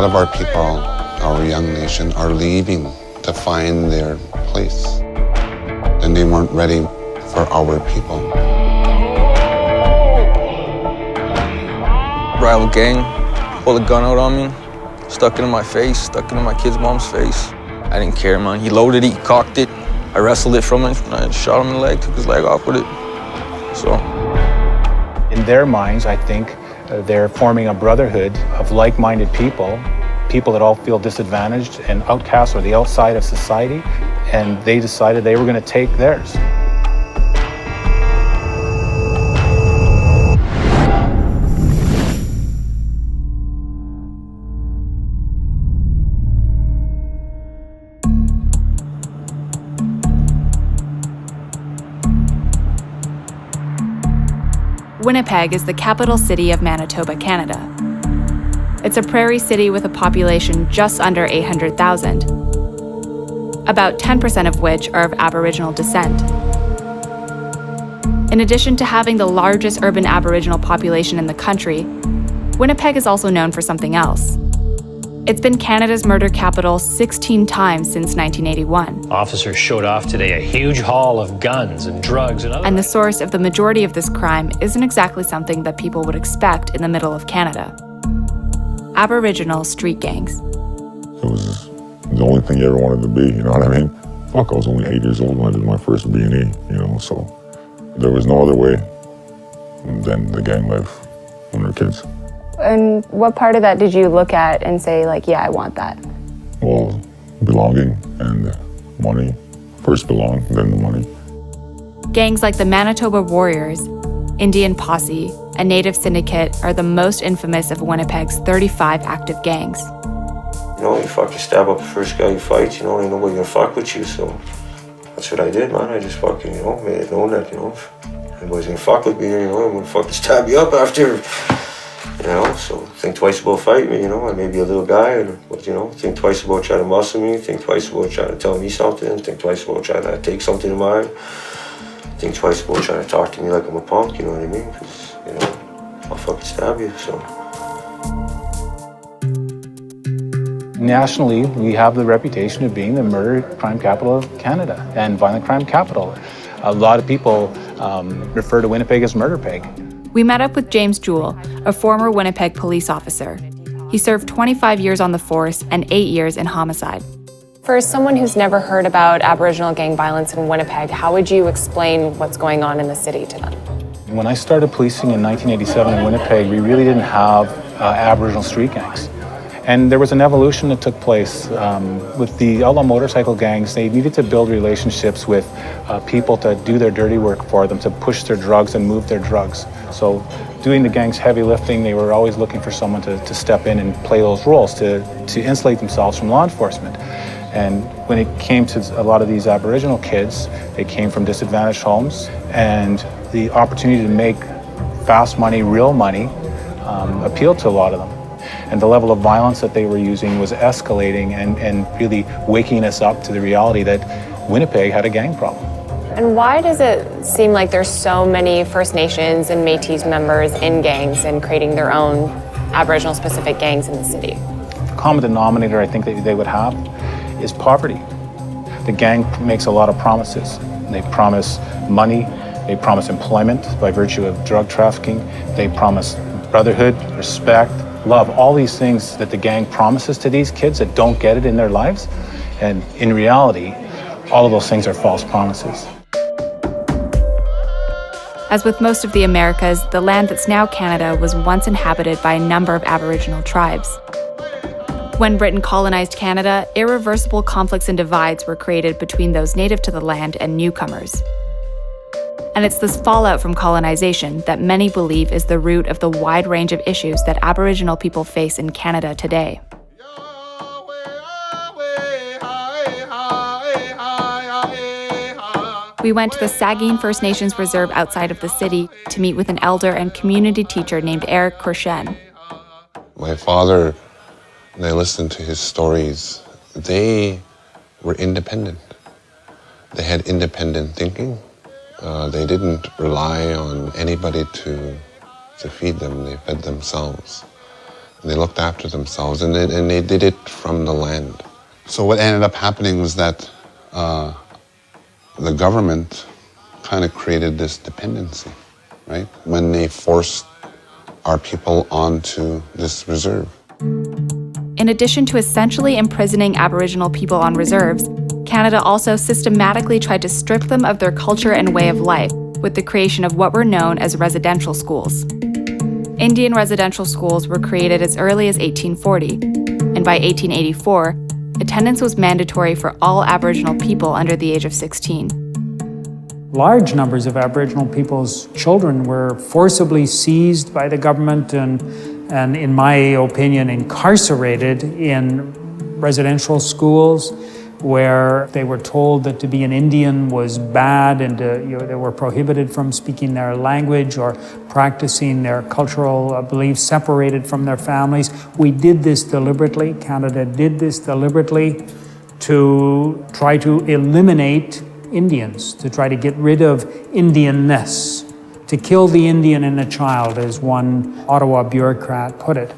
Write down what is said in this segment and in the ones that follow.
lot of our people, our young nation, are leaving to find their place. And they weren't ready for our people. Rival gang pulled a gun out on me, stuck it in my face, stuck it in my kid's mom's face. I didn't care, man. He loaded it, he cocked it. I wrestled it from him, and I shot him in the leg, took his leg off with it. So. In their minds, I think they're forming a brotherhood of like-minded people, people that all feel disadvantaged and outcast or the outside of society, and they decided they were going to take theirs. Winnipeg is the capital city of Manitoba, Canada. It's a prairie city with a population just under 800,000, about 10% of which are of Aboriginal descent. In addition to having the largest urban Aboriginal population in the country, Winnipeg is also known for something else. It's been Canada's murder capital 16 times since 1981. Officers showed off today a huge haul of guns and drugs and other... And the source of the majority of this crime isn't exactly something that people would expect in the middle of Canada. Aboriginal street gangs. It was the only thing you ever wanted to be, you know what I mean? Fuck, I was only 8 years old when I did my first B&E, you know, so there was no other way than the gang life when we were kids. And what part of that did you look at and say, like, yeah, I want that? Well, belonging and money. First belong, then the money. Gangs like the Manitoba Warriors, Indian Posse, and Native Syndicate are the most infamous of Winnipeg's 35 active gangs. You know, you fucking stab up the first guy you fight, you know, ain't nobody gonna fuck with you, so that's what I did, man. I just fucking, you know, made it known that, you know, if anybody's gonna fuck with me, you know, I'm gonna fucking stab you up after. You know, so think twice about fighting me, you know, I may be a little guy, but, you know, think twice about trying to muscle me, think twice about trying to tell me something, think twice about trying to take something of mine, think twice about trying to talk to me like I'm a punk, you know what I mean? Because, you know, I'll fucking stab you, so. Nationally, we have the reputation of being the murder crime capital of Canada and violent crime capital. A lot of people refer to Winnipeg as Murder Peg. We met up with James Jewell, a former Winnipeg police officer. He served 25 years on the force and 8 years in homicide. For someone who's never heard about Aboriginal gang violence in Winnipeg, how would you explain what's going on in the city to them? When I started policing in 1987 in Winnipeg, we really didn't have Aboriginal street gangs. And there was an evolution that took place with the outlaw motorcycle gangs. They needed to build relationships with people to do their dirty work for them, to push their drugs and move their drugs. So doing the gang's heavy lifting, they were always looking for someone to step in and play those roles, to insulate themselves from law enforcement. And when it came to a lot of these Aboriginal kids, they came from disadvantaged homes, and the opportunity to make fast money, real money, appealed to a lot of them. And the level of violence that they were using was escalating and really waking us up to the reality that Winnipeg had a gang problem. And why does it seem like there's so many First Nations and Métis members in gangs and creating their own Aboriginal-specific gangs in the city? The common denominator I think that they would have is poverty. The gang makes a lot of promises. They promise money, they promise employment by virtue of drug trafficking, they promise brotherhood, respect, love, all these things that the gang promises to these kids that don't get it in their lives. And in reality, all of those things are false promises. As with most of the Americas, the land that's now Canada was once inhabited by a number of Aboriginal tribes. When Britain colonized Canada, irreversible conflicts and divides were created between those native to the land and newcomers. And it's this fallout from colonization that many believe is the root of the wide range of issues that Aboriginal people face in Canada today. We went to the Saugeen First Nations Reserve outside of the city to meet with an elder and community teacher named Eric Korshen. My father, when I listened to his stories, they were independent. They had independent thinking. They didn't rely on anybody to feed them. They fed themselves. They looked after themselves, and they did it from the land. So what ended up happening was that the government kind of created this dependency, right? When they forced our people onto this reserve. In addition to essentially imprisoning Aboriginal people on reserves, Canada also systematically tried to strip them of their culture and way of life with the creation of what were known as residential schools. Indian residential schools were created as early as 1840, and by 1884, attendance was mandatory for all Aboriginal people under the age of 16. Large numbers of Aboriginal people's children were forcibly seized by the government and in my opinion, incarcerated in residential schools where they were told that to be an Indian was bad and they were prohibited from speaking their language or practicing their cultural beliefs separated from their families. We did this deliberately. Canada did this deliberately to try to eliminate Indians, to try to get rid of Indianness, to kill the Indian in a child, as one Ottawa bureaucrat put it.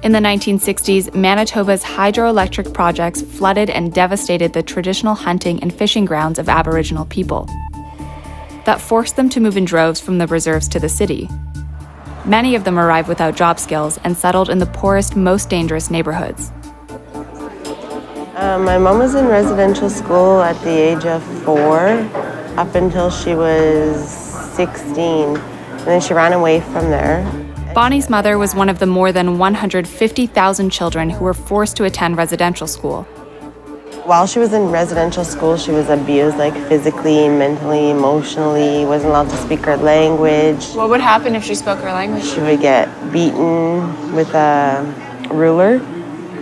In the 1960s, Manitoba's hydroelectric projects flooded and devastated the traditional hunting and fishing grounds of Aboriginal people. That forced them to move in droves from the reserves to the city. Many of them arrived without job skills and settled in the poorest, most dangerous neighborhoods. My mom was in residential school at the age of 4, up until she was 16, and then she ran away from there. Bonnie's mother was one of the more than 150,000 children who were forced to attend residential school. While she was in residential school, she was abused, like physically, mentally, emotionally, wasn't allowed to speak her language. What would happen if she spoke her language? She would get beaten with a ruler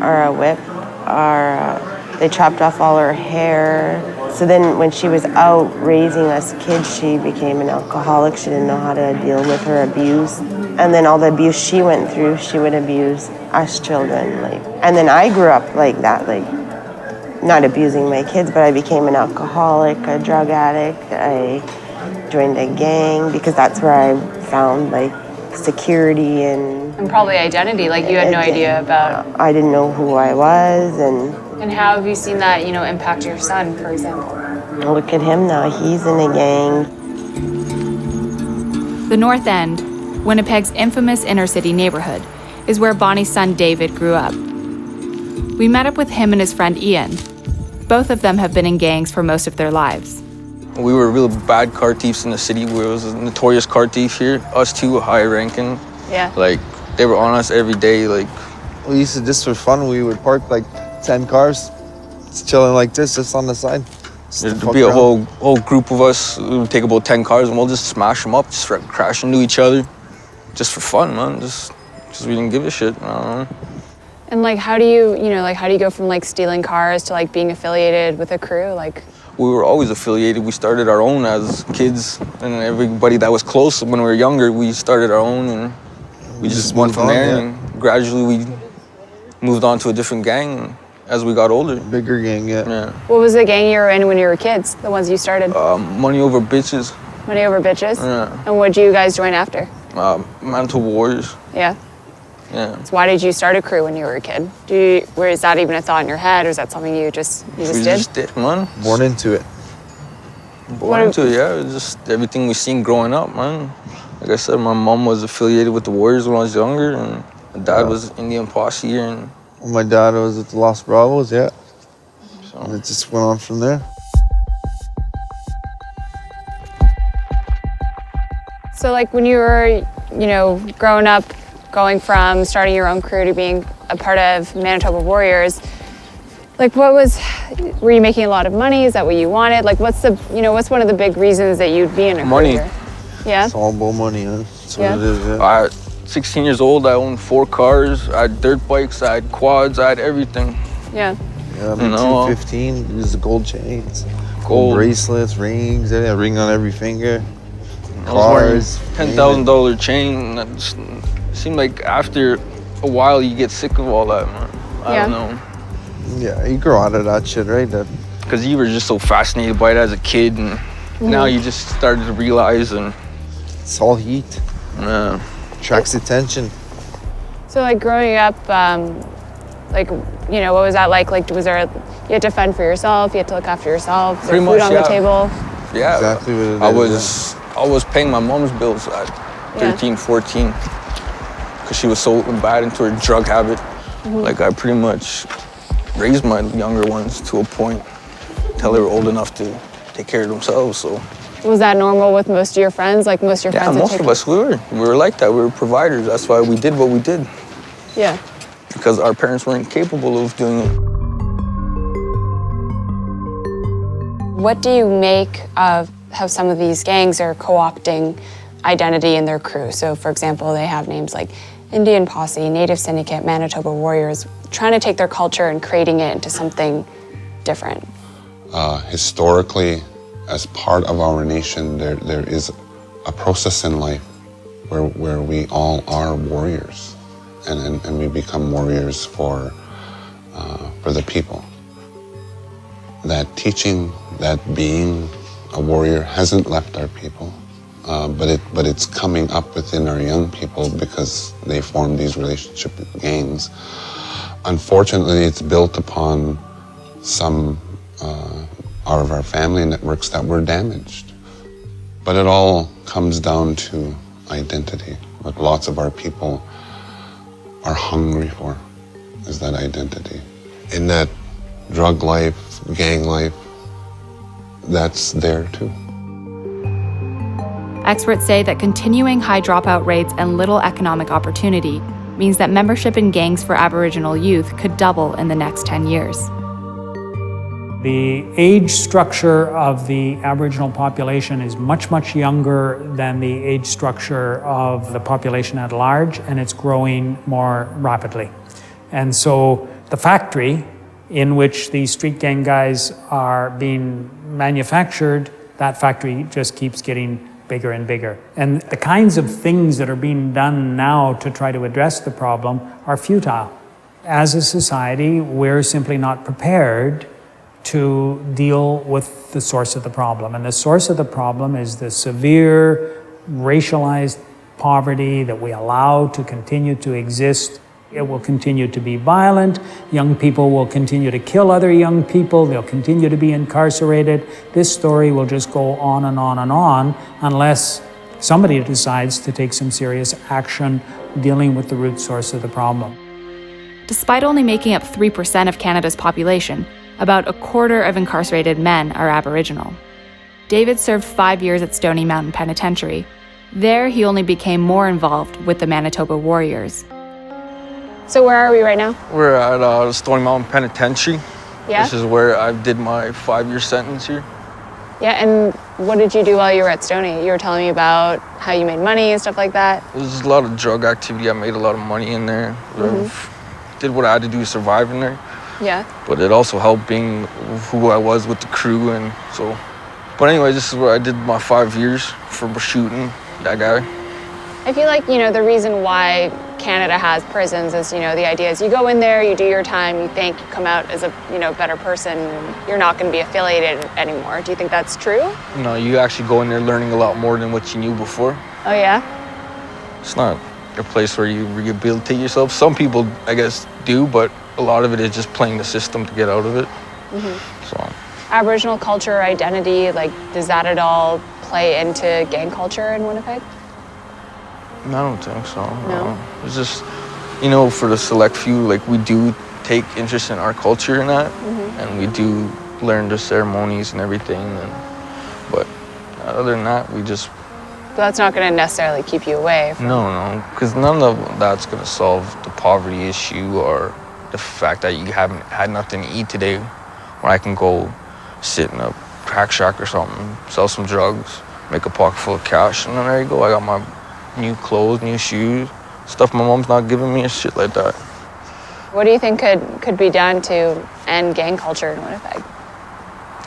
or a whip, or they chopped off all her hair. So then when she was out raising us kids, she became an alcoholic. She didn't know how to deal with her abuse. And then all the abuse she went through, she would abuse us children. And then I grew up like that, not abusing my kids, but I became an alcoholic, a drug addict. I joined a gang because that's where I found security and probably identity, you had no idea about. I didn't know who I was. And how have you seen that, impact your son, for example? Look at him now, he's in a gang. The North End, Winnipeg's infamous inner-city neighborhood, is where Bonnie's son David grew up. We met up with him and his friend Ian. Both of them have been in gangs for most of their lives. We were real bad car thieves in the city. We was a notorious car thief here. Us two, high ranking. Yeah. They were on us every day. We used to, just for fun, we would park 10 cars, just chilling like this, just on the side. There'd be a whole group of us. We would take about 10 cars and we'll just smash them up, just crash into each other, just for fun, man. Just we didn't give a shit. I don't know. And how do you, how do you go from stealing cars to being affiliated with a crew? We were always affiliated. We started our own as kids, and everybody that was close when we were younger, we started our own, and we just went from there. And gradually, we moved on to a different gang as we got older. Bigger gang, yeah. What was the gang you were in when you were kids? The ones you started? Money Over Bitches. Money Over Bitches? Yeah. And what did you guys join after? Manitoba Warriors. Yeah. Yeah. So why did you start a crew when you were a kid? Is that even a thought in your head, or is that something you just did? We just did, man. Born into it. Born into it, yeah. It was just everything we seen growing up, man. Like I said, my mom was affiliated with the Warriors when I was younger, and my dad was Indian Posse here. And my dad was at the Los Bravos, yeah. So and it just went on from there. So when you were, growing up, going from starting your own crew to being a part of Manitoba Warriors, were you making a lot of money? Is that what you wanted? What's one of the big reasons that you'd be in a career? Money. Yeah? It's all about money, huh? That's what it is, yeah. At 16 years old, I owned 4 cars. I had dirt bikes, I had quads, I had everything. Yeah. Yeah, me too, 15, used the gold chains. Gold bracelets, rings, a ring on every finger. Cars. $10,000 chain. That just seemed like after a while you get sick of all that, man. I don't know. Yeah, you grow out of that shit, right? Because you were just so fascinated by it as a kid, and now you just started to realize, and it's all heat. Yeah. attracts attention. So like growing up, like, you know, what was that like? Like, was there, you had to fend for yourself, you had to look after yourself, was there Pretty food much, on the table? Yeah, Exactly what it is. I was paying my mom's bills at 13, 14, because she was so bad into her drug habit. Like, I pretty much raised my younger ones to a point until they were old enough to take care of themselves, so. Was that normal with most of your friends? Like most of your friends? Yeah, most of us, we were like that. We were providers. That's why we did what we did. Yeah. Because our parents weren't capable of doing it. What do you make of how some of these gangs are co-opting identity in their crew? So for example, they have names like Indian Posse, Native Syndicate, Manitoba Warriors, trying to take their culture and creating it into something different. Historically, as part of our nation, there is a process in life where we all are warriors, and we become warriors for the people. That teaching, that being a warrior hasn't left our people, but it's coming up within our young people because they form these relationship gangs. Unfortunately, it's built upon some out of our family networks that were damaged. But it all comes down to identity. What lots of our people are hungry for is that identity. In that drug life, gang life, that's there too. Experts say that continuing high dropout rates and little economic opportunity means that membership in gangs for Aboriginal youth could double in the next 10 years. The age structure of the Aboriginal population is much, much younger than the age structure of the population at large, and it's growing more rapidly. And so the factory in which these street gang guys are being manufactured, that factory just keeps getting bigger and bigger. And the kinds of things that are being done now to try to address the problem are futile. As a society, we're simply not prepared to deal with the source of the problem. And the source of the problem is the severe racialized poverty that we allow to continue to exist. It will continue to be violent. Young people will continue to kill other young people. They'll continue to be incarcerated. This story will just go on and on and on unless somebody decides to take some serious action dealing with the root source of the problem. Despite only making up 3% of Canada's population, about a quarter of incarcerated men are Aboriginal. David served 5 years at Stony Mountain Penitentiary. There, he only became more involved with the Manitoba Warriors. So where are we right now? We're at Stony Mountain Penitentiary. Yeah? This is where I did my 5-year sentence here. Yeah, and what did you do while you were at Stony? You were telling me about how you made money and stuff like that. There's a lot of drug activity. I made a lot of money in there. Did what I had to do to survive in there. Yeah. But it also helped being who I was with the crew, and so. But anyway, this is where I did my 5 years for shooting that guy. I feel like, you know, the reason why Canada has prisons is, you know, the idea is you go in there, you do your time, you think, you come out as a, you know, better person, and you're not going to be affiliated anymore. Do you think that's true? No, you actually go in there learning a lot more than what you knew before. Oh, yeah? It's not a place where you rehabilitate yourself. Some people, I guess, do, but a lot of it is just playing the system to get out of it. So. Aboriginal culture, identity, like, does that at all play into gang culture in Winnipeg? I don't think so. No? It's just, you know, for the select few, like, we do take interest in our culture and that, and we do learn the ceremonies and everything, but other than that, we just... But that's not going to necessarily keep you away from... No, because none of that's going to solve the poverty issue or the fact that you haven't had nothing to eat today, where I can go sit in a crack shack or something, sell some drugs, make a pocket full of cash, and then there you go. I got my new clothes, new shoes, stuff my mom's not giving me and shit like that. What do you think could be done to end gang culture in Winnipeg?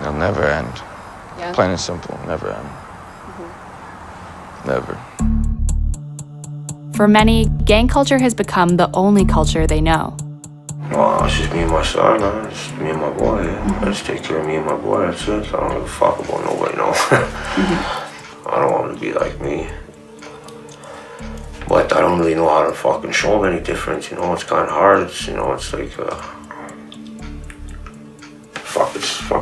It'll never end. Yeah. Plain and simple, never end. Never. For many, gang culture has become the only culture they know. Well, it's just me and my son, man. It's just me and my boy, yeah. I just take care of me and my boy, that's it. I don't give a fuck about nobody, no. I don't want him to be like me. But I don't really know how to fucking show them any difference, you know, it's kind of hard, it's, you know, it's like,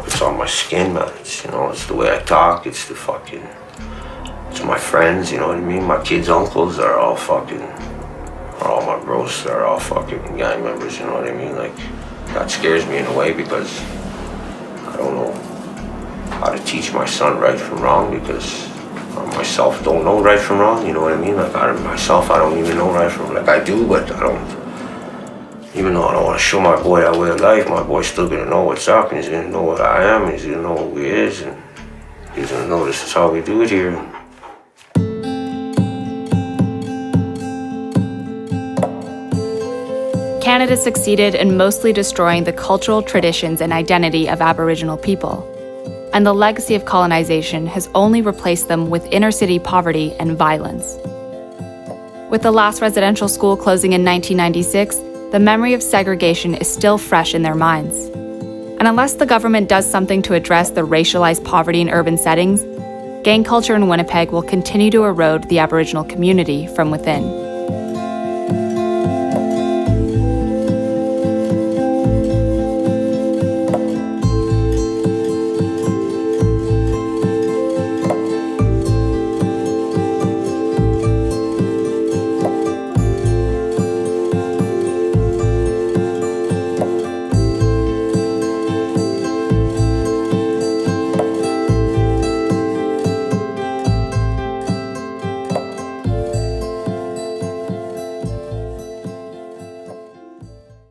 it's on my skin, man, it's, you know, it's the way I talk, it's the fucking, it's my friends, you know what I mean, my kids' uncles are all my bros, they're all fucking gang members, you know what I mean, like, that scares me in a way because I don't know how to teach my son right from wrong because I myself don't know right from wrong, you know what I mean? Like I don't even know right from wrong. Like I do, but I don't, even though I don't want to show my boy that way of life, my boy's still gonna know what's up and he's gonna know what I am, and he's gonna know who he is, and he's gonna know this is how we do it here. Canada succeeded in mostly destroying the cultural traditions and identity of Aboriginal people, and the legacy of colonization has only replaced them with inner-city poverty and violence. With the last residential school closing in 1996, the memory of segregation is still fresh in their minds. And unless the government does something to address the racialized poverty in urban settings, gang culture in Winnipeg will continue to erode the Aboriginal community from within.